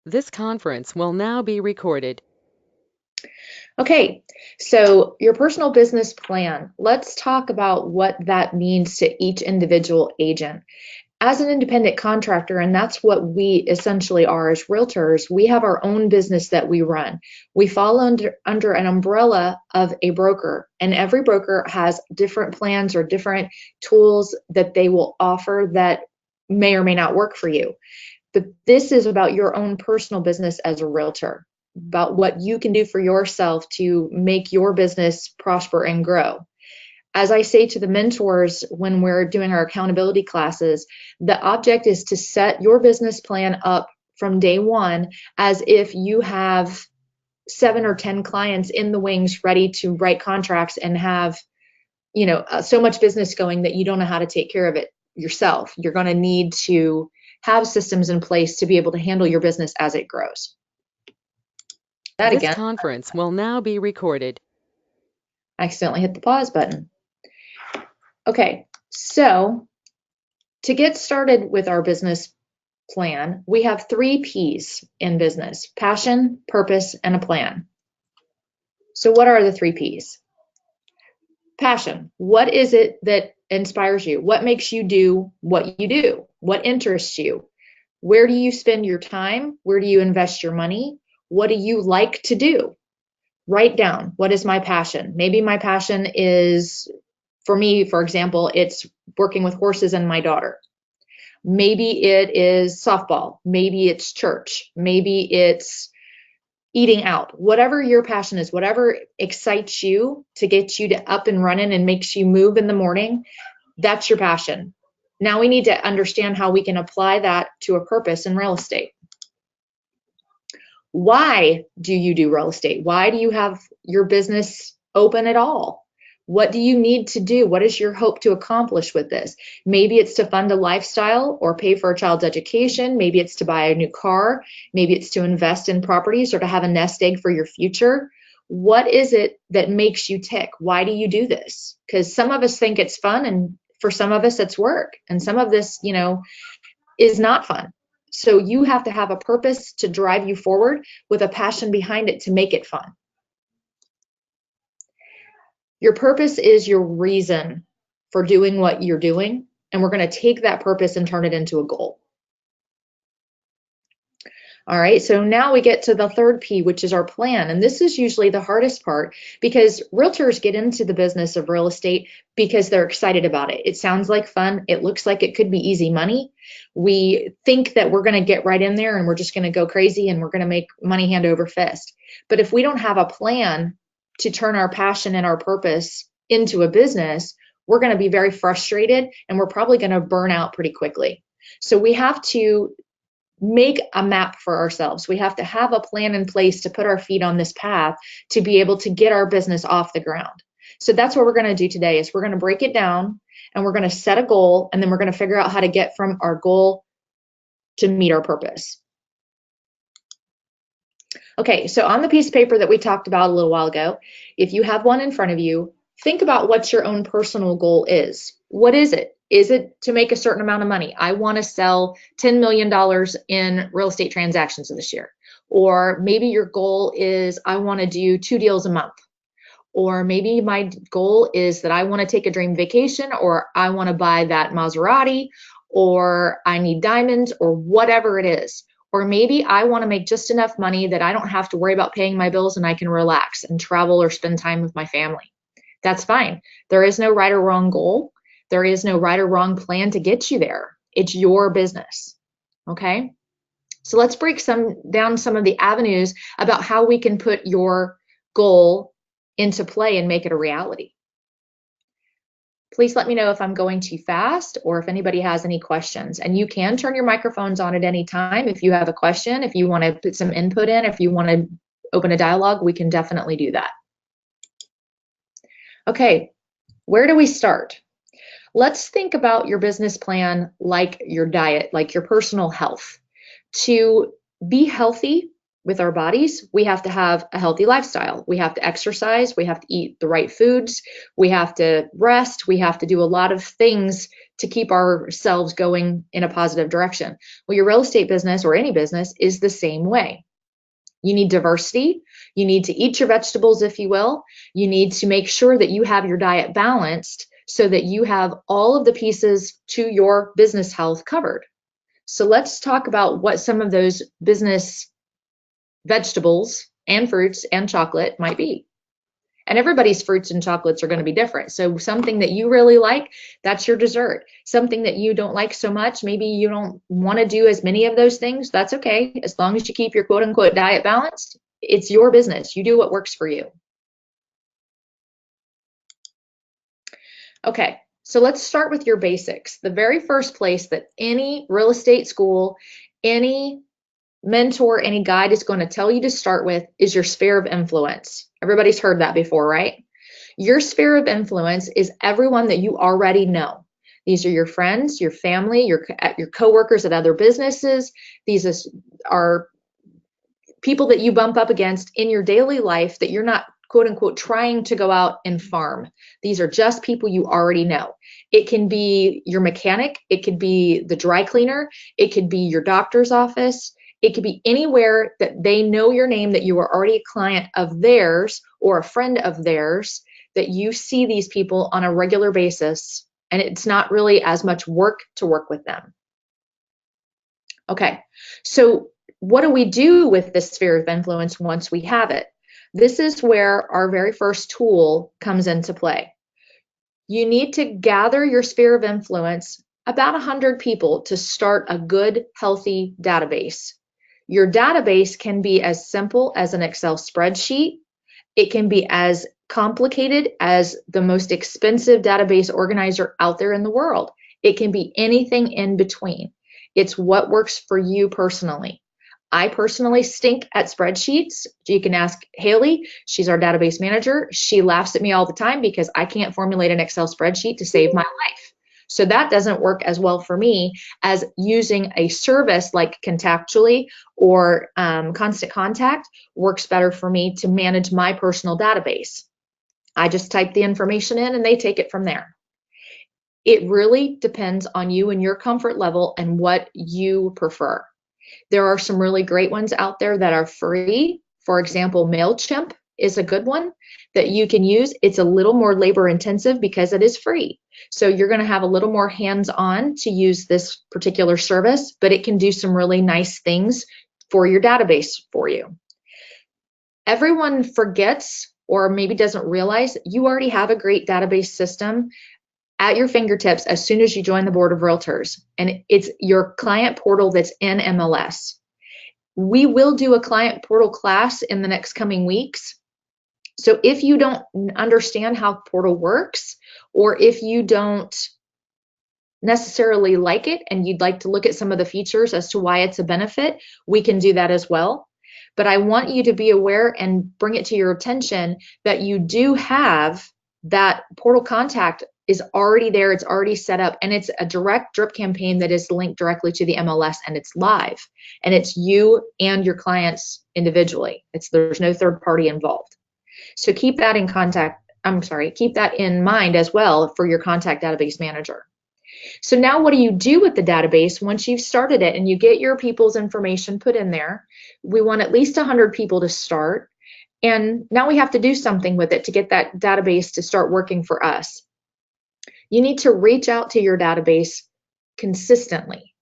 This conference will now be recorded. Okay, so your personal business plan. Let's talk about what that means to each individual agent. As an independent contractor, and that's what we essentially are as realtors, we have our own business that we run. We fall under an umbrella of a broker, and every broker has different plans or different tools that they will offer that may or may not work for you. But this is about your own personal business as a realtor, about what you can do for yourself to make your business prosper and grow. As I say to the mentors when we're doing our accountability classes, the object is to set your business plan up from day one as if you have 7 or 10 clients in the wings ready to write contracts and have, so much business going that you don't know how to take care of it yourself. You're going to need to have systems in place to be able to handle your business as it grows. That This again, conference will now be recorded. I accidentally hit the pause button. Okay, so to get started with our business plan, we have 3 P's in business: passion, purpose, and a plan. So, what are the 3 P's? Passion. What is it that inspires you? What makes you do what you do? What interests you? Where do you spend your time? Where do you invest your money? What do you like to do? Write down, what is my passion? Maybe my passion is, for me, for example, it's working with horses and my daughter. Maybe it is softball. Maybe it's church. Maybe it's eating out. Whatever your passion is, whatever excites you to get you to up and running and makes you move in the morning, that's your passion. Now we need to understand how we can apply that to a purpose in real estate. Why do you do real estate? Why do you have your business open at all? What do you need to do? What is your hope to accomplish with this? Maybe it's to fund a lifestyle or pay for a child's education. Maybe it's to buy a new car. Maybe it's to invest in properties or to have a nest egg for your future. What is it that makes you tick? Why do you do this? Because some of us think it's fun, and for some of us it's work, and some of this, is not fun. So you have to have a purpose to drive you forward with a passion behind it to make it fun. Your purpose is your reason for doing what you're doing, and we're going to take that purpose and turn it into a goal. All right, so now we get to the 3rd P, which is our plan. And this is usually the hardest part because realtors get into the business of real estate because they're excited about it. It sounds like fun. It looks like it could be easy money. We think that we're going to get right in there and we're just going to go crazy and we're going to make money hand over fist. But if we don't have a plan to turn our passion and our purpose into a business, we're going to be very frustrated and we're probably going to burn out pretty quickly. So we have to make a map for ourselves. We have to have a plan in place to put our feet on this path to be able to get our business off the ground. So that's what we're going to do today is we're going to break it down and we're going to set a goal, and then we're going to figure out how to get from our goal to meet our purpose. Okay, so on the piece of paper that we talked about a little while ago, if you have one in front of you, think about what your own personal goal is. What is it? Is it to make a certain amount of money? I want to sell $10 million in real estate transactions this year. Or maybe your goal is I want to do 2 deals a month. Or maybe my goal is that I want to take a dream vacation, or I want to buy that Maserati, or I need diamonds, or whatever it is. Or maybe I want to make just enough money that I don't have to worry about paying my bills and I can relax and travel or spend time with my family. That's fine. There is no right or wrong goal. There is no right or wrong plan to get you there. It's your business. Okay? So let's break down some of the avenues about how we can put your goal into play and make it a reality. Please let me know if I'm going too fast or if anybody has any questions. And you can turn your microphones on at any time if you have a question, if you want to put some input in, if you want to open a dialogue, we can definitely do that. Okay, where do we start? Let's think about your business plan like your diet, like your personal health. To be healthy, with our bodies, we have to have a healthy lifestyle. We have to exercise. We have to eat the right foods. We have to rest. We have to do a lot of things to keep ourselves going in a positive direction. Well, your real estate business or any business is the same way. You need diversity. You need to eat your vegetables, if you will. You need to make sure that you have your diet balanced so that you have all of the pieces to your business health covered. So let's talk about what some of those business vegetables and fruits and chocolate might be. And everybody's fruits and chocolates are going to be different. So something that you really like, that's your dessert. Something that you don't like so much, maybe you don't want to do as many of those things, that's okay. As long as you keep your quote unquote diet balanced, it's your business. You do what works for you. Okay, so let's start with your basics. The very first place that any real estate school, any mentor, any guide is going to tell you to start with is your sphere of influence. Everybody's heard that before, right? Your sphere of influence is everyone that you already know. These are your friends, your family, your coworkers at other businesses. These are people that you bump up against in your daily life that you're not quote unquote trying to go out and farm. These are just people you already know. It can be your mechanic, it could be the dry cleaner, it could be your doctor's office. It could be anywhere that they know your name, that you are already a client of theirs or a friend of theirs, that you see these people on a regular basis, and it's not really as much work to work with them. Okay, so what do we do with this sphere of influence once we have it? This is where our very first tool comes into play. You need to gather your sphere of influence, about 100 people, to start a good, healthy database. Your database can be as simple as an Excel spreadsheet. It can be as complicated as the most expensive database organizer out there in the world. It can be anything in between. It's what works for you personally. I personally stink at spreadsheets. You can ask Haley. She's our database manager. She laughs at me all the time because I can't formulate an Excel spreadsheet to save my life. So that doesn't work as well for me as using a service like Contactually or Constant Contact works better for me to manage my personal database. I just type the information in and they take it from there. It really depends on you and your comfort level and what you prefer. There are some really great ones out there that are free. For example, MailChimp is a good one that you can use. It's a little more labor intensive because it is free. So you're going to have a little more hands-on to use this particular service, but it can do some really nice things for your database for you. Everyone forgets or maybe doesn't realize you already have a great database system at your fingertips as soon as you join the board of realtors, and it's your client portal that's in MLS. We will do a client portal class in the next coming weeks. So if you don't understand how portal works, or if you don't necessarily like it and you'd like to look at some of the features as to why it's a benefit, we can do that as well. But I want you to be aware and bring it to your attention that you do have that portal contact is already there, it's already set up, and it's a direct drip campaign that is linked directly to the MLS, and it's live, and it's you and your clients individually. There's no third party involved. So keep that keep that in mind as well for your contact database manager. So now what do you do with the database once you've started it and you get your people's information put in there? We want at least 100 people to start, and now we have to do something with it to get that database to start working for us. You need to reach out to your database consistently.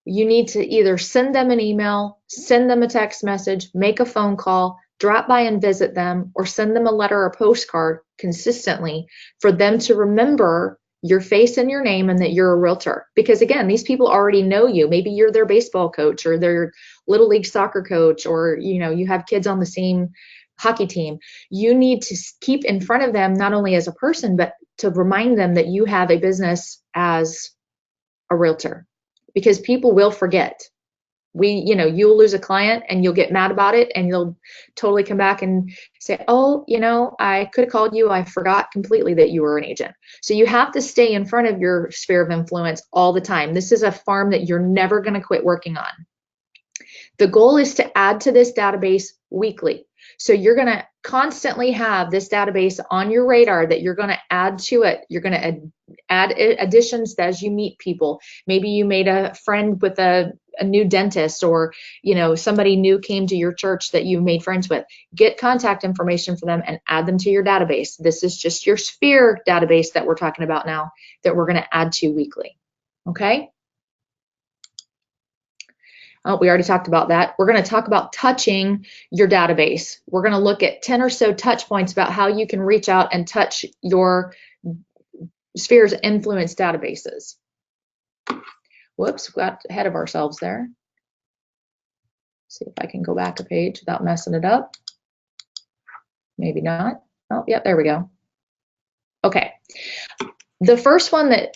You need to either send them an email, send them a text message, make a phone call, drop by and visit them, or send them a letter or postcard consistently for them to remember your face and your name and that you're a realtor. Because again, these people already know you. Maybe you're their baseball coach or their little league soccer coach, or you have kids on the same hockey team. You need to keep in front of them not only as a person, but to remind them that you have a business as a realtor, because people will forget. You'll lose a client and you'll get mad about it and you'll totally come back and say, oh, I could have called you. I forgot completely that you were an agent. So you have to stay in front of your sphere of influence all the time. This is a farm that you're never going to quit working on. The goal is to add to this database weekly. So you're going to constantly have this database on your radar that you're going to add to it. You're going to add additions as you meet people. Maybe you made a friend with a new dentist, or somebody new came to your church that you made friends with. Get contact information for them and add them to your database. This is just your sphere database that we're talking about now, that we're going to add to weekly. Okay? Oh, we already talked about that. We're going to talk about touching your database. We're going to look at 10 or so touch points about how you can reach out and touch your sphere's influence databases. Whoops, we got ahead of ourselves there. See if I can go back a page without messing it up. Maybe not. Oh, yeah, there we go. Okay. The first one that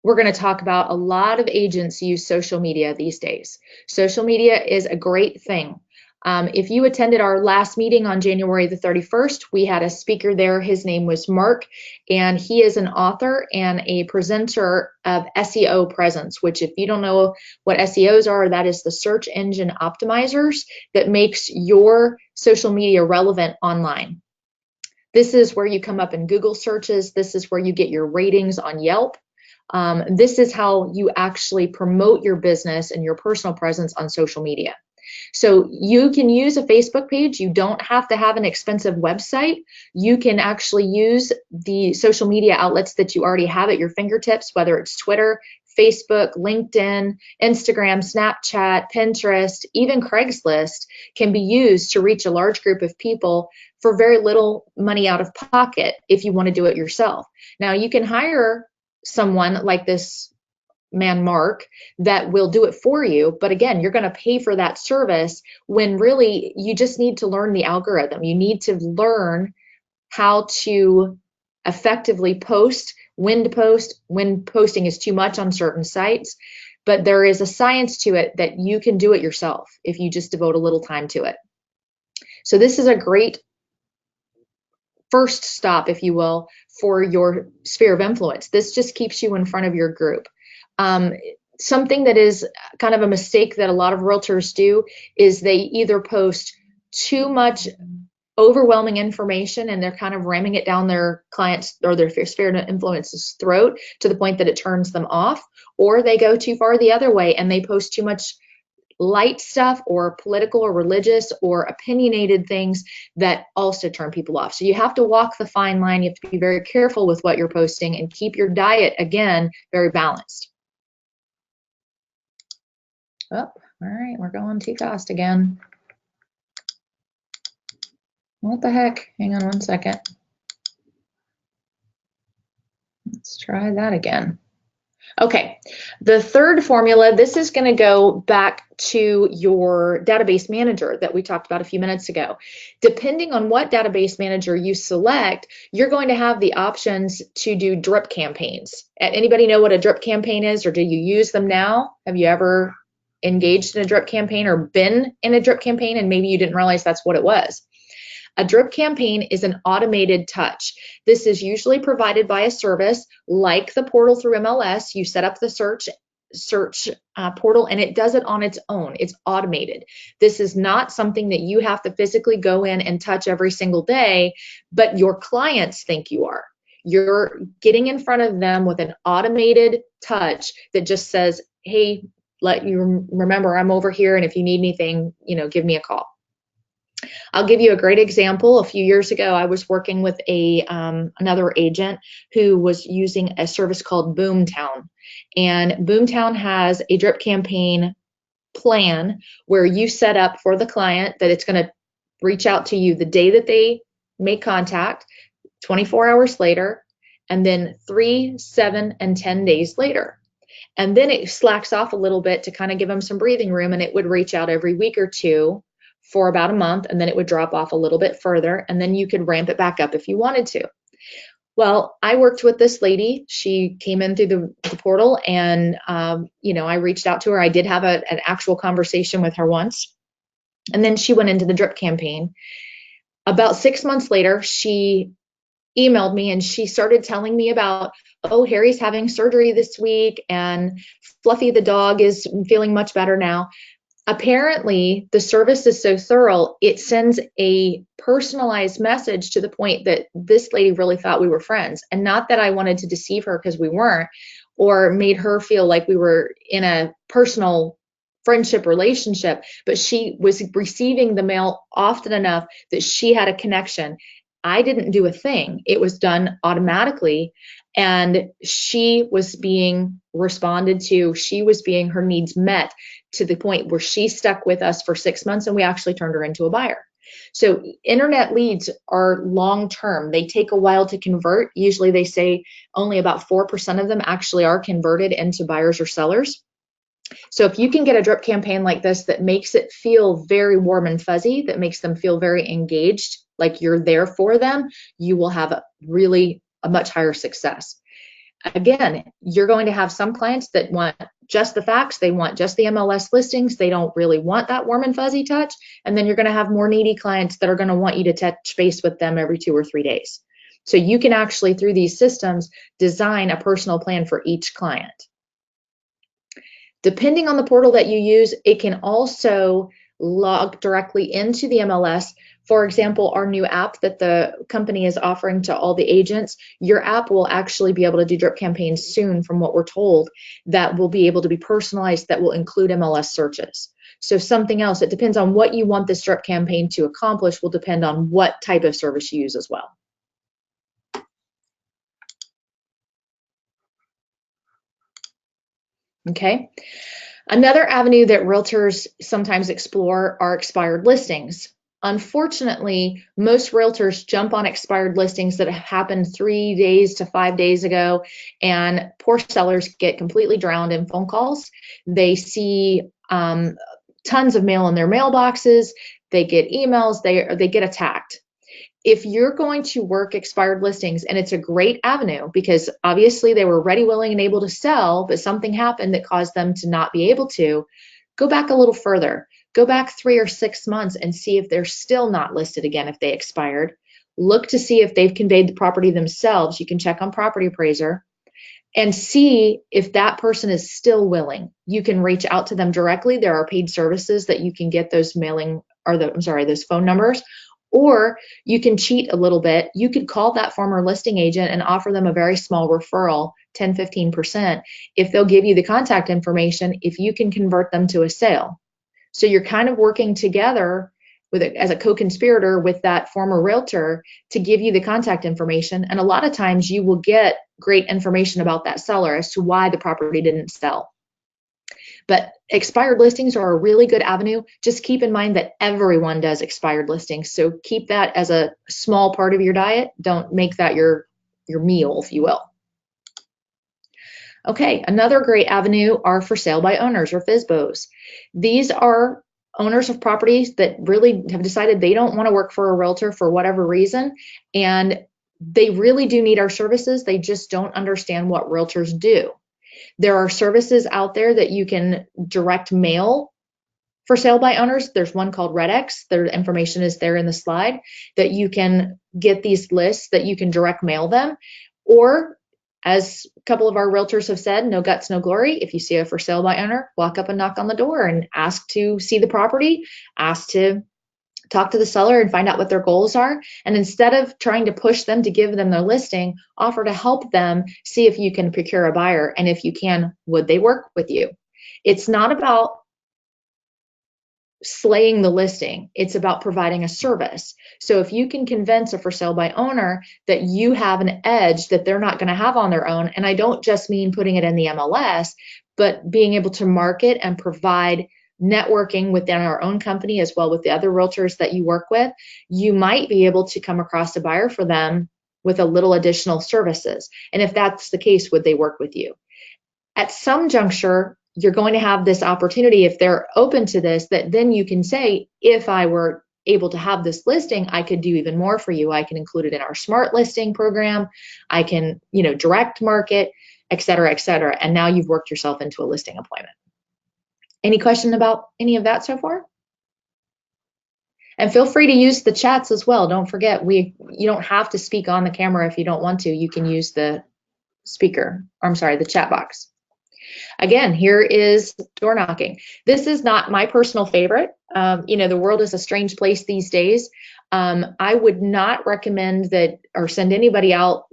we're going to talk about, a lot of agents use social media these days. Social media is a great thing. If you attended our last meeting on January the 31st, we had a speaker there. His name was Mark, and he is an author and a presenter of SEO presence, which, if you don't know what SEOs are, that is the search engine optimizers that makes your social media relevant online. This is where you come up in Google searches. This is where you get your ratings on Yelp. This is how you actually promote your business and your personal presence on social media. So you can use a Facebook page. You don't have to have an expensive website. You can actually use the social media outlets that you already have at your fingertips, whether it's Twitter, Facebook, LinkedIn, Instagram, Snapchat, Pinterest, even Craigslist can be used to reach a large group of people for very little money out of pocket if you want to do it yourself. Now, you can hire someone like this man Mark that will do it for you, but again, you're going to pay for that service when really you just need to learn the algorithm. You need to learn how to effectively post, when posting is too much on certain sites, but there is a science to it that you can do it yourself if you just devote a little time to it. So this is a great first stop, if you will, for your sphere of influence. This just keeps you in front of your group. Something that is kind of a mistake that a lot of realtors do is they either post too much overwhelming information and they're kind of ramming it down their clients or their sphere of influence's throat to the point that it turns them off, or they go too far the other way and they post too much light stuff or political or religious or opinionated things that also turn people off. So you have to walk the fine line. You have to be very careful with what you're posting and keep your diet, again, very balanced. Oh, all right, we're going too fast again. What the heck? Hang on one second. Let's try that again. Okay, the third formula, this is going to go back to your database manager that we talked about a few minutes ago. Depending on what database manager you select, you're going to have the options to do drip campaigns. Anybody know what a drip campaign is, or do you use them now? Have you ever engaged in a drip campaign or been in a drip campaign and maybe you didn't realize that's what it was? A drip campaign is an automated touch. This is usually provided by a service like the portal through MLS. You set up the search portal and it does it on its own. It's automated. This is not something that you have to physically go in and touch every single day, but your clients think you are. You're getting in front of them with an automated touch that just says, hey, let you remember I'm over here, and if you need anything, give me a call. I'll give you a great example. A few years ago, I was working with another agent who was using a service called Boomtown. And Boomtown has a drip campaign plan where you set up for the client that it's going to reach out to you the day that they make contact, 24 hours later, and then 3, 7, and 10 days later. And then it slacks off a little bit to kind of give them some breathing room, and it would reach out every week or two for about a month, and then it would drop off a little bit further, and then you could ramp it back up if you wanted to. Well, I worked with this lady. She came in through the portal, and I reached out to her. I did have an actual conversation with her once, and then she went into the drip campaign. About 6 months later, she emailed me and she started telling me about, oh, Harry's having surgery this week and Fluffy the dog is feeling much better now. Apparently, the service is so thorough, it sends a personalized message to the point that this lady really thought we were friends. And not that I wanted to deceive her because we weren't, or made her feel like we were in a personal friendship relationship, but she was receiving the mail often enough that she had a connection. I didn't do a thing, it was done automatically. And she was being responded to, she was being her needs met to the point where she stuck with us for 6 months and we actually turned her into a buyer. So internet leads are long term. They take a while to convert. Usually they say only about 4% of them actually are converted into buyers or sellers. So if you can get a drip campaign like this that makes it feel very warm and fuzzy, that makes them feel very engaged, like you're there for them, you will have a much higher success. Again, you're going to have some clients that want just the facts. They want just the MLS listings. They don't really want that warm and fuzzy touch. And then you're going to have more needy clients that are going to want you to touch base with them every 2 or 3 days. So you can actually, through these systems, design a personal plan for each client. Depending on the portal that you use, it can also log directly into the MLS. For example, our new app that the company is offering to all the agents, your app will actually be able to do drip campaigns soon, from what we're told, that will be able to be personalized, that will include MLS searches. So something else, it depends on what you want this drip campaign to accomplish, will depend on what type of service you use as well. Okay. Another avenue that realtors sometimes explore are expired listings. Unfortunately, most realtors jump on expired listings that happened 3 days to 5 days ago, and poor sellers get completely drowned in phone calls. They see tons of mail in their mailboxes. They get emails. They get attacked. If you're going to work expired listings, and it's a great avenue because obviously they were ready, willing, and able to sell, but something happened that caused them to not be able to, go back a little further. Go back 3 or 6 months and see if they're still not listed again, if they expired. Look to see if they've conveyed the property themselves. You can check on Property Appraiser and see if that person is still willing. You can reach out to them directly. There are paid services that you can get those those phone numbers. Or you can cheat a little bit. You could call that former listing agent and offer them a very small referral, 10, 15%, if they'll give you the contact information, if you can convert them to a sale. So you're kind of working together as a co-conspirator with that former realtor to give you the contact information. And a lot of times you will get great information about that seller as to why the property didn't sell. But expired listings are a really good avenue. Just keep in mind that everyone does expired listings. So keep that as a small part of your diet. Don't make that your meal, if you will. Okay, another great avenue are for sale by owners, or FSBOs. These are owners of properties that really have decided they don't want to work for a realtor for whatever reason, and they really do need our services. They just don't understand what realtors do. There are services out there that you can direct mail for sale by owners. There's one called RedX. Their information is there in the slide, that you can get these lists that you can direct mail them. Or, as a couple of our realtors have said, no guts, no glory. If you see a for sale by owner, walk up and knock on the door and ask to see the property, ask to talk to the seller and find out what their goals are. And instead of trying to push them to give them their listing, offer to help them see if you can procure a buyer. And if you can, would they work with you? It's not about slaying the listing. It's about providing a service. So if you can convince a for sale by owner that you have an edge that they're not going to have on their own, and I don't just mean putting it in the MLS, but being able to market and provide networking within our own company as well with the other realtors that you work with, you might be able to come across a buyer for them with a little additional services. And if that's the case, would they work with you? At some juncture, you're going to have this opportunity, if they're open to this, that then you can say, if I were able to have this listing, I could do even more for you. I can include it in our smart listing program. I can, direct market, et cetera, et cetera. And now you've worked yourself into a listing appointment. Any question about any of that so far? And feel free to use the chats as well. Don't forget, you don't have to speak on the camera if you don't want to. You can use the the chat box. Again, here is door knocking. This is not my personal favorite. The world is a strange place these days. I would not recommend that or send anybody out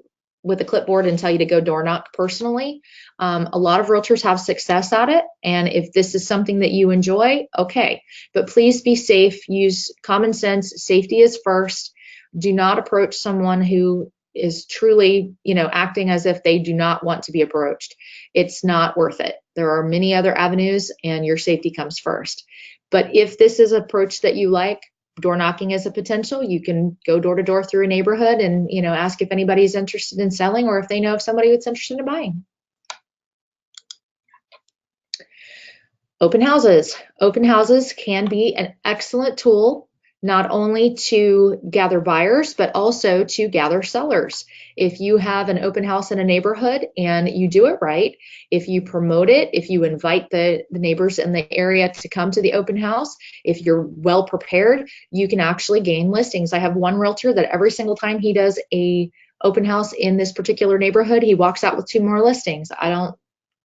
with a clipboard and tell you to go door knock personally. A lot of realtors have success at it. And if this is something that you enjoy, okay. But please be safe. Use common sense. Safety is first. Do not approach someone who is truly, acting as if they do not want to be approached. It's not worth it. There are many other avenues and your safety comes first. But if this is an approach that you like, door knocking is a potential. You can go door to door through a neighborhood and, ask if anybody's interested in selling or if they know of somebody that's interested in buying. Open houses. Open houses can be an excellent tool, not only to gather buyers, but also to gather sellers. If you have an open house in a neighborhood and you do it right, if you promote it, if you invite the neighbors in the area to come to the open house, if you're well prepared, you can actually gain listings. I have one realtor that every single time he does a open house in this particular neighborhood, he walks out with 2 more listings. I don't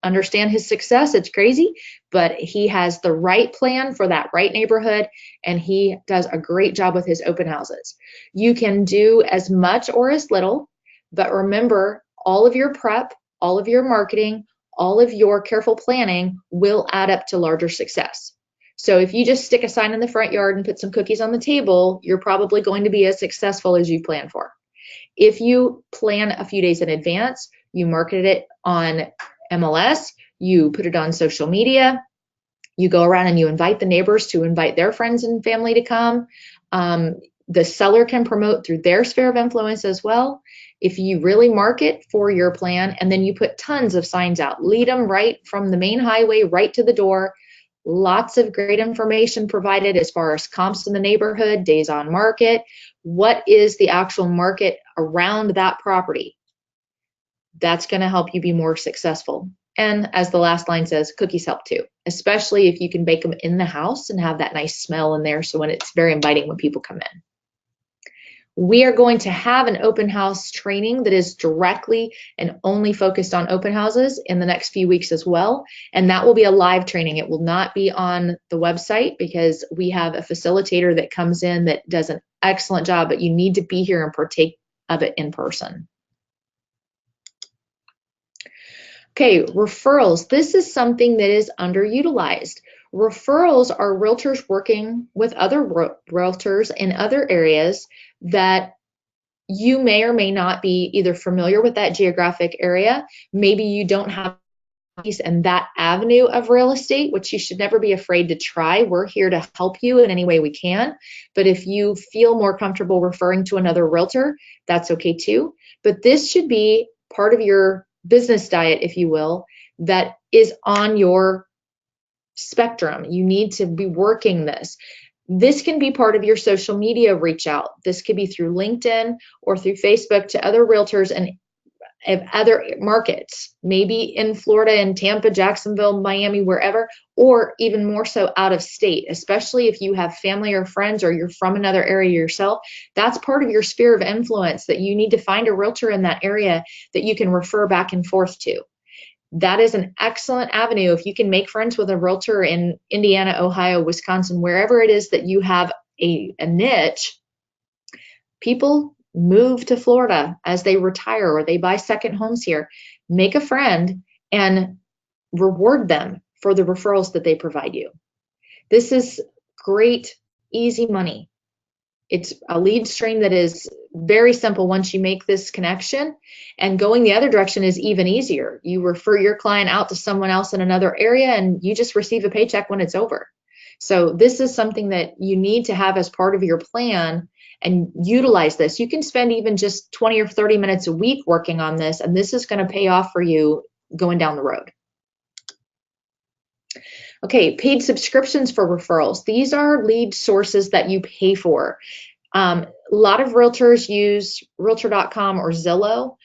understand his success. It's crazy, but he has the right plan for that right neighborhood, and he does a great job with his open houses. You can do as much or as little, but remember, all of your prep, all of your marketing, all of your careful planning will add up to larger success. So if you just stick a sign in the front yard and put some cookies on the table, you're probably going to be as successful as you plan for. If you plan a few days in advance, you market it on MLS, you put it on social media, you go around and you invite the neighbors to invite their friends and family to come. The seller can promote through their sphere of influence as well. If you really market for your plan and then you put tons of signs out, lead them right from the main highway right to the door. Lots of great information provided as far as comps in the neighborhood, days on market, what is the actual market around that property. That's going to help you be more successful. And as the last line says, cookies help too, especially if you can bake them in the house and have that nice smell in there. So when it's very inviting when people come in. We are going to have an open house training that is directly and only focused on open houses in the next few weeks as well. And that will be a live training. It will not be on the website because we have a facilitator that comes in that does an excellent job, but you need to be here and partake of it in person. Okay, referrals. This is something that is underutilized. Referrals are realtors working with other realtors in other areas that you may or may not be either familiar with that geographic area. Maybe you don't have and that avenue of real estate, which you should never be afraid to try. We're here to help you in any way we can. But if you feel more comfortable referring to another realtor, that's okay too. But this should be part of your business diet, if you will, that is on your spectrum. You need to be working this. This can be part of your social media reach out. This could be through LinkedIn or through Facebook to other realtors and other markets, maybe in Florida, in Tampa, Jacksonville, Miami, wherever, or even more so out of state, especially if you have family or friends or you're from another area yourself. That's part of your sphere of influence that you need to find a realtor in that area that you can refer back and forth to. That is an excellent avenue. If you can make friends with a realtor in Indiana, Ohio, Wisconsin, wherever it is that you have a niche, people move to Florida as they retire or they buy second homes here. Make a friend and reward them for the referrals that they provide you. This is great, easy money. It's a lead stream that is very simple once you make this connection, and going the other direction is even easier. You refer your client out to someone else in another area and you just receive a paycheck when it's over. So this is something that you need to have as part of your plan and utilize this. You can spend even just 20 or 30 minutes a week working on this, and this is going to pay off for you going down the road. Okay, paid subscriptions for referrals. These are lead sources that you pay for. A lot of realtors use Realtor.com or Zillow.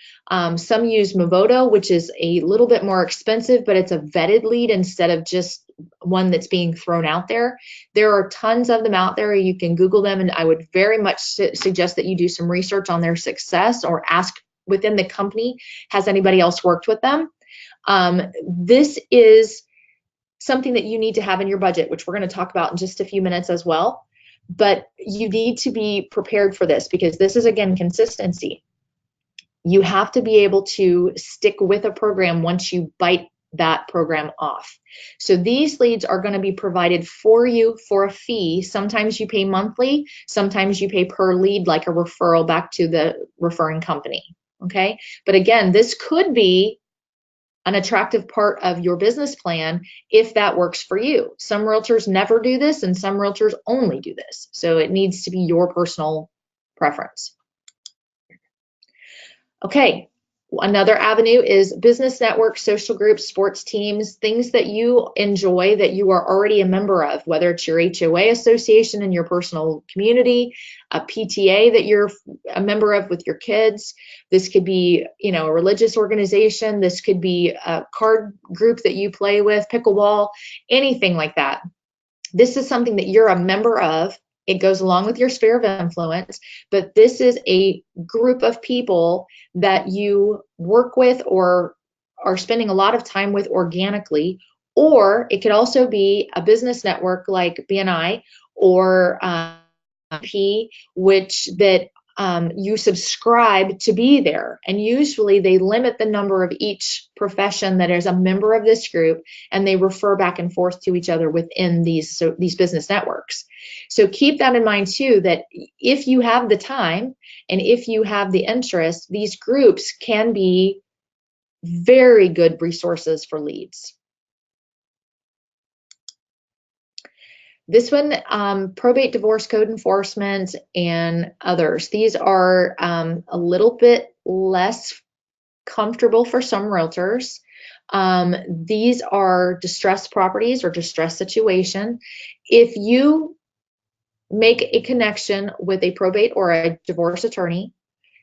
Some use Movoto, which is a little bit more expensive, but it's a vetted lead instead of just one that's being thrown out there. There are tons of them out there. You can Google them, and I would very much suggest that you do some research on their success or ask within the company, has anybody else worked with them? This is something that you need to have in your budget, which we're going to talk about in just a few minutes as well. But you need to be prepared for this because this is, again, consistency. You have to be able to stick with a program once you bite that program off. So these leads are going to be provided for you for a fee. Sometimes you pay monthly, sometimes you pay per lead, like a referral back to the referring company. Okay. But again, this could be an attractive part of your business plan if that works for you. Some realtors never do this and some realtors only do this. So it needs to be your personal preference. Okay, another avenue is business networks, social groups, sports teams, things that you enjoy that you are already a member of, whether it's your HOA association in your personal community, a PTA that you're a member of with your kids. This could be, a religious organization. This could be a card group that you play with, pickleball, anything like that. This is something that you're a member of. It goes along with your sphere of influence, but this is a group of people that you work with or are spending a lot of time with organically, or it could also be a business network like BNI or P, which that you subscribe to be there. And usually they limit the number of each profession that is a member of this group, and they refer back and forth to each other within these business networks. So keep that in mind too, that if you have the time and if you have the interest, these groups can be very good resources for leads. This one, probate, divorce, code enforcement, and others. These are a little bit less comfortable for some realtors. These are distressed properties or distressed situation. If you make a connection with a probate or a divorce attorney,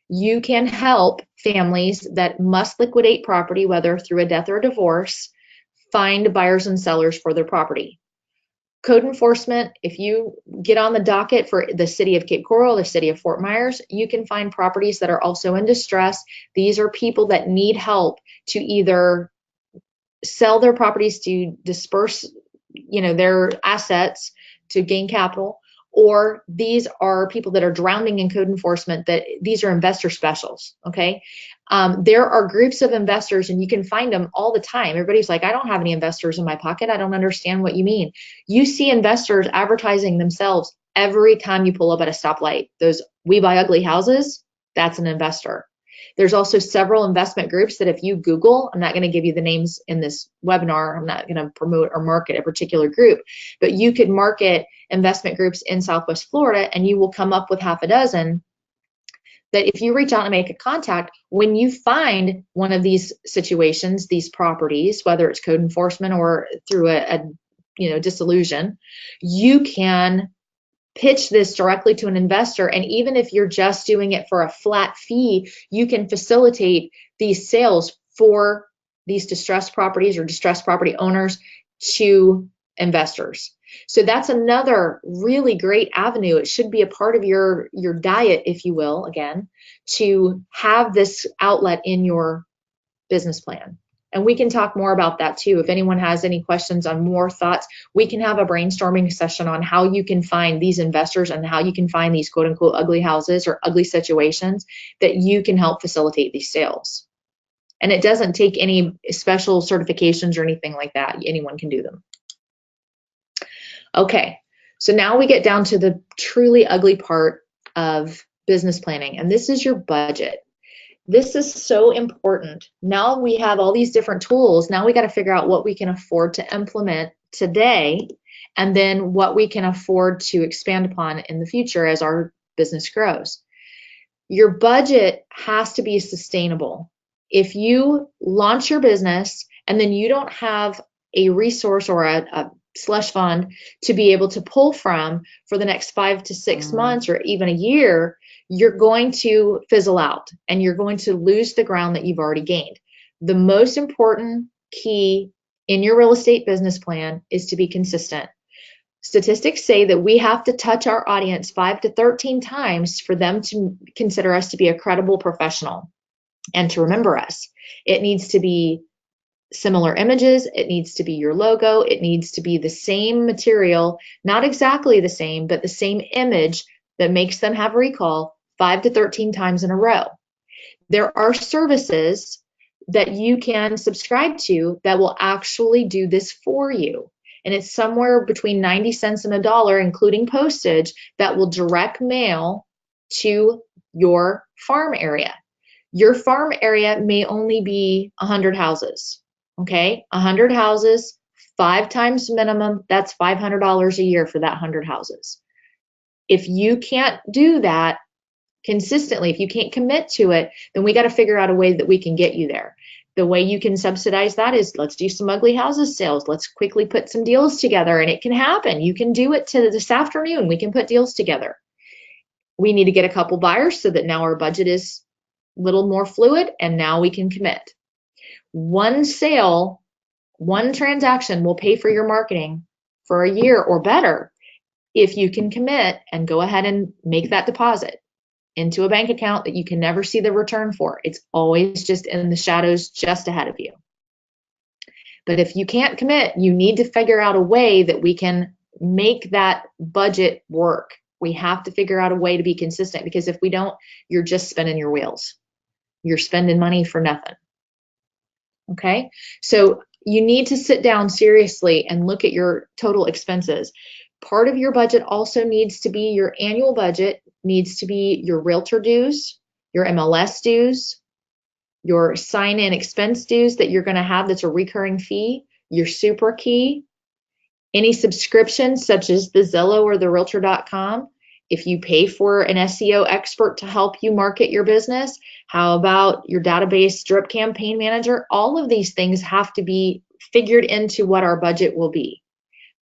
you can help families that must liquidate property, whether through a death or a divorce, find buyers and sellers for their property. Code enforcement, if you get on the docket for the city of Cape Coral, the city of Fort Myers, you can find properties that are also in distress. These are people that need help to either sell their properties to disperse, their assets to gain capital, or these are people that are drowning in code enforcement, that these are investor specials, okay? There are groups of investors, and you can find them all the time. Everybody's like, I don't have any investors in my pocket. I don't understand what you mean. You see investors advertising themselves every time you pull up at a stoplight. Those We Buy Ugly Houses, that's an investor. There's also several investment groups that if you Google, I'm not going to give you the names in this webinar, I'm not going to promote or market a particular group, but you could market investment groups in Southwest Florida and you will come up with half a dozen that if you reach out and make a contact, when you find one of these situations, these properties, whether it's code enforcement or through a dissolution, you can pitch this directly to an investor. And even if you're just doing it for a flat fee, you can facilitate these sales for these distressed properties or distressed property owners to investors. So that's another really great avenue. It should be a part of your diet, if you will, again, to have this outlet in your business plan. And we can talk more about that too. If anyone has any questions on more thoughts, we can have a brainstorming session on how you can find these investors and how you can find these quote unquote ugly houses or ugly situations that you can help facilitate these sales. And it doesn't take any special certifications or anything like that. Anyone can do them. Okay, so now we get down to the truly ugly part of business planning, and this is your budget. This is so important. Now we have all these different tools. Now we got to figure out what we can afford to implement today and then what we can afford to expand upon in the future as our business grows. Your budget has to be sustainable. If you launch your business and then you don't have a resource or a slush fund to be able to pull from for the next 5 to 6 months or even a year, you're going to fizzle out and you're going to lose the ground that you've already gained. The most important key in your real estate business plan is to be consistent. Statistics say that we have to touch our audience 5 to 13 times for them to consider us to be a credible professional and to remember us. It needs to be similar images. It needs to be your logo. It needs to be the same material, not exactly the same, but the same image that makes them have recall 5 to 13 times in a row. There are services that you can subscribe to that will actually do this for you. And it's somewhere between 90 cents and $1, including postage, that will direct mail to your farm area. Your farm area may only be 100 houses, okay? 100 houses, 5 times minimum, that's $500 a year for that 100 houses. If you can't do that consistently, if you can't commit to it, then we got to figure out a way that we can get you there. The way you can subsidize that is, let's do some ugly houses sales. Let's quickly put some deals together, and it can happen. You can do it to this afternoon. We can put deals together. We need to get a couple buyers so that now our budget is a little more fluid, and now we can commit. One sale, one transaction will pay for your marketing for a year or better if you can commit and go ahead and make that deposit into a bank account that you can never see the return for. It's always just in the shadows just ahead of you. But if you can't commit, you need to figure out a way that we can make that budget work. We have to figure out a way to be consistent, because if we don't, you're just spinning your wheels. You're spending money for nothing. Okay? So you need to sit down seriously and look at your total expenses. Part of your budget also needs to be your annual budget, needs to be your realtor dues, your MLS dues, your sign-in expense dues that you're going to have that's a recurring fee, your super key, any subscriptions such as the Zillow or the Realtor.com. If you pay for an SEO expert to help you market your business, how about your database drip campaign manager? All of these things have to be figured into what our budget will be.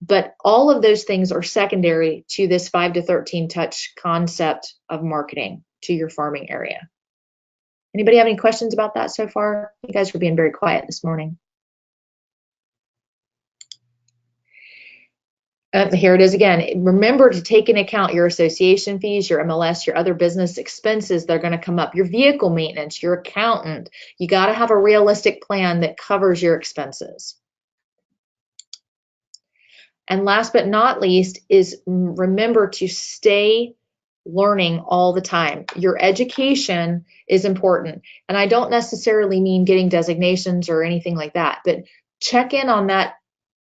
But all of those things are secondary to this 5 to 13 touch concept of marketing to your farming area. Anybody have any questions about that so far? You guys were being very quiet this morning. Here it is again. Remember to take into account your association fees, your MLS, your other business expenses that are going to come up, your vehicle maintenance, your accountant. You got to have a realistic plan that covers your expenses. And last but not least is remember to stay learning all the time. Your education is important. And I don't necessarily mean getting designations or anything like that, but check in on that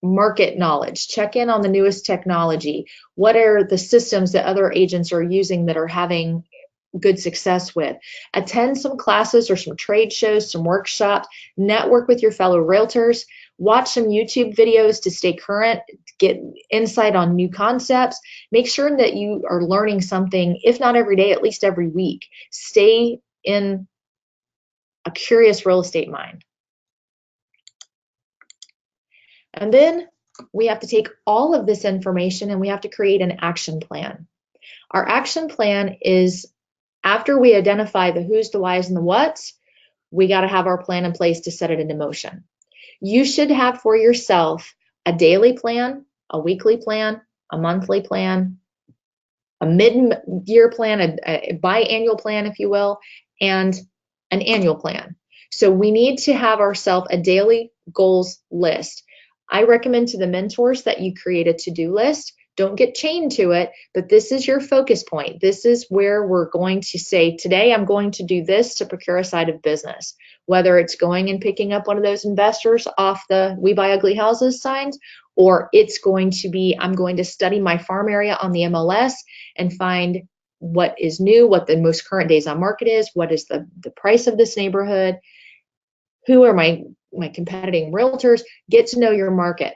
market knowledge, check in on the newest technology. What are the systems that other agents are using that are having good success with? Attend some classes or some trade shows, some workshops, network with your fellow realtors, watch some YouTube videos to stay current, get insight on new concepts. Make sure that you are learning something, if not every day, at least every week. Stay in a curious real estate mind. And then we have to take all of this information and we have to create an action plan. Our action plan is, after we identify the who's, the whys, and the whats, we got to have our plan in place to set it into motion. You should have for yourself a daily plan, a weekly plan, a monthly plan, a mid-year plan, a biannual plan, if you will, and an annual plan. So we need to have ourselves a daily goals list. I recommend to the mentors that you create a to-do list. Don't get chained to it, but this is your focus point. This is where we're going to say, today I'm going to do this to procure a side of business. Whether it's going and picking up one of those investors off the We Buy Ugly Houses signs, or it's going to be, I'm going to study my farm area on the MLS and find what is new, what the most current days on market is, what is the price of this neighborhood, who are my competing realtors. Get to know your market.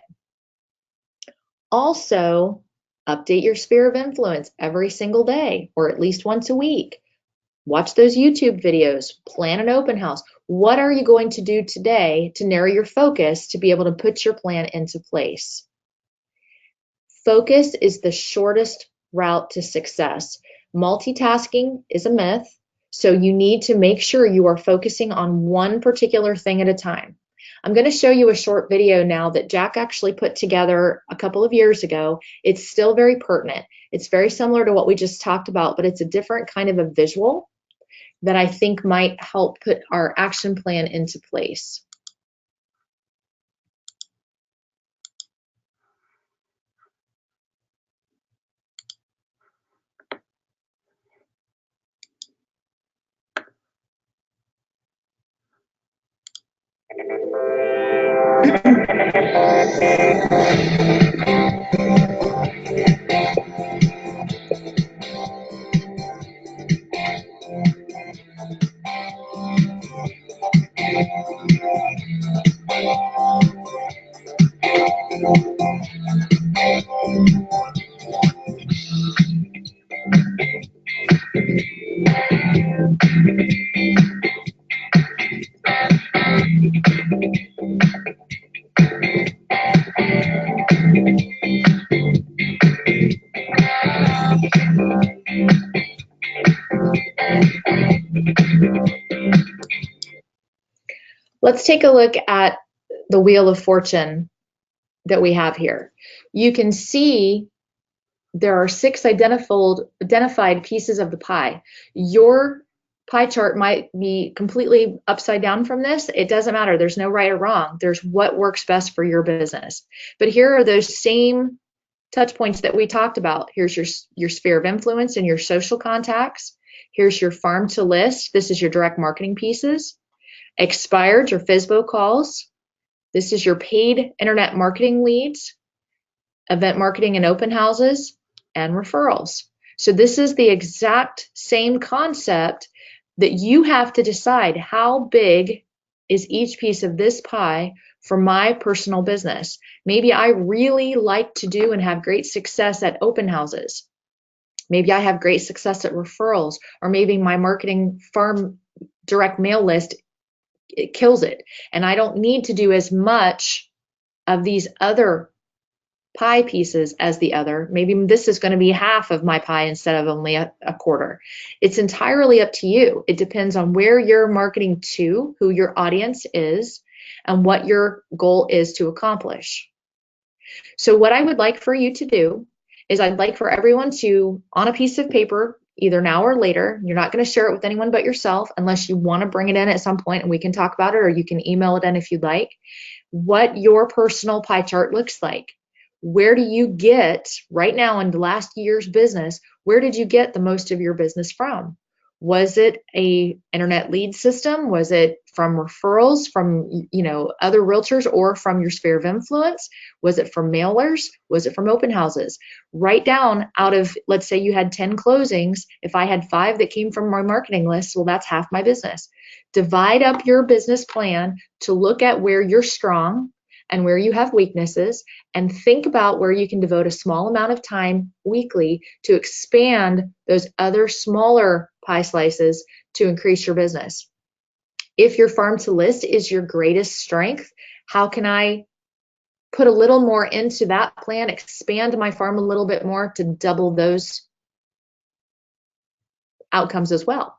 Also, update your sphere of influence every single day or at least once a week. Watch those YouTube videos, plan an open house. What are you going to do today to narrow your focus to be able to put your plan into place? Focus is the shortest route to success. Multitasking is a myth, so you need to make sure you are focusing on one particular thing at a time. I'm going to show you a short video now that Jack actually put together a couple of years ago. It's still very pertinent. It's very similar to what we just talked about, but it's a different kind of a visual that I think might help put our action plan into place. Let's take a look at the Wheel of Fortune that we have here. You can see there are 6 identified pieces of the pie. Your pie chart might be completely upside down from this. It doesn't matter. There's no right or wrong. There's what works best for your business. But here are those same touch points that we talked about. Here's your sphere of influence and your social contacts. Here's your farm to list. This is your direct marketing pieces. Expired, your FSBO calls. This is your paid internet marketing leads, event marketing and open houses, and referrals. So this is the exact same concept that you have to decide how big is each piece of this pie for my personal business. Maybe I really like to do and have great success at open houses. Maybe I have great success at referrals, or maybe my marketing farm direct mail list, it kills it. And I don't need to do as much of these other pie pieces as the other. Maybe this is going to be half of my pie instead of only a quarter. It's entirely up to you. It depends on where you're marketing to, who your audience is, and what your goal is to accomplish. So what I would like for you to do is I'd like for everyone to, on a piece of paper, either now or later, you're not going to share it with anyone but yourself unless you want to bring it in at some point and we can talk about it, or you can email it in if you'd like, what your personal pie chart looks like. Where do you get right now in the last year's business? Where did you get the most of your business from? Was it a internet lead system? Was it from referrals from other realtors or from your sphere of influence? Was it from mailers? Was it from open houses? Write down, out of, let's say you had 10 closings, if I had 5 that came from my marketing list, well, that's half my business. Divide up your business plan to look at where you're strong and where you have weaknesses, and think about where you can devote a small amount of time weekly to expand those other smaller pie slices to increase your business. If your farm to list is your greatest strength, how can I put a little more into that plan, expand my farm a little bit more to double those outcomes as well?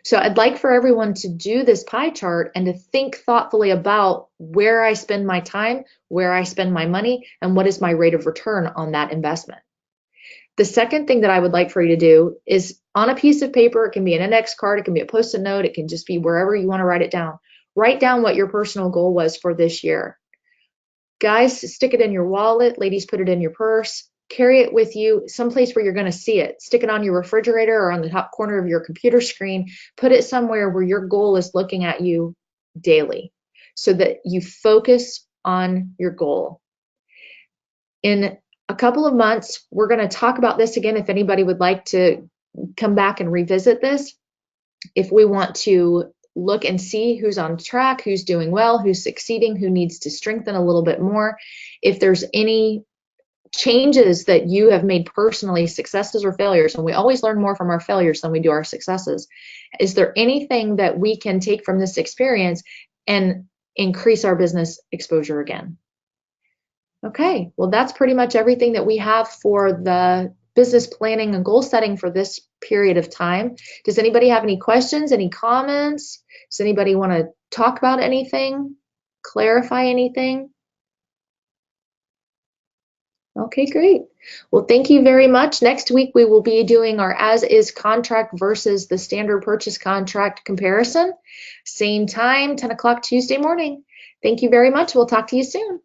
So I'd like for everyone to do this pie chart and to think thoughtfully about where I spend my time, where I spend my money, and what is my rate of return on that investment. The second thing that I would like for you to do is, on a piece of paper, it can be an index card, it can be a post-it note, it can just be wherever you want to write it down. Write down what your personal goal was for this year. Guys, stick it in your wallet. Ladies, put it in your purse. Carry it with you someplace where you're going to see it. Stick it on your refrigerator or on the top corner of your computer screen. Put it somewhere where your goal is looking at you daily so that you focus on your goal. In a couple of months, we're going to talk about this again if anybody would like to come back and revisit this. If we want to look and see who's on track, who's doing well, who's succeeding, who needs to strengthen a little bit more. If there's any changes that you have made personally, successes or failures, and we always learn more from our failures than we do our successes. Is there anything that we can take from this experience and increase our business exposure again? Okay, well, that's pretty much everything that we have for the business planning and goal setting for this period of time. Does anybody have any questions, any comments? Does anybody want to talk about anything, clarify anything? Okay, great. Well, thank you very much. Next week, we will be doing our as-is contract versus the standard purchase contract comparison. Same time, 10 o'clock Tuesday morning. Thank you very much. We'll talk to you soon.